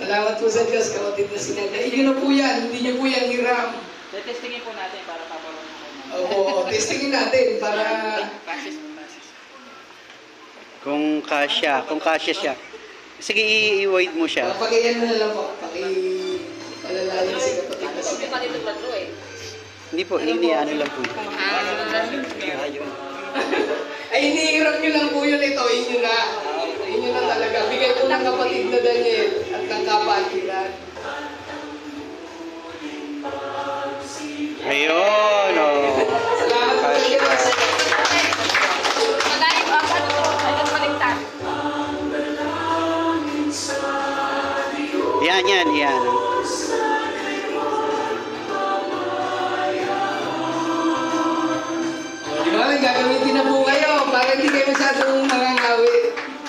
Salamat po sa Diyos, kapatid na sinada. Inyo na po yan, hindi niyo po yan hiram. Testingin po natin para paparoon ako. Opo, testingin natin para... Passes. Kung kasya siya. Sige, i-wait mo siya. Pag-iyan mo na lang po, pag-palalalim si kapatid na sinada. Hindi po, ini-ano lang po. Ay, inihiram nyo lang po yun ito, inyo na. Inyo na talaga. Bigay po ng kapatid na Daniel at ng kapatiran. Ayun, oh. Salamat po sa Diyos. Magaling po ako. Ayun, baligtad. Yan.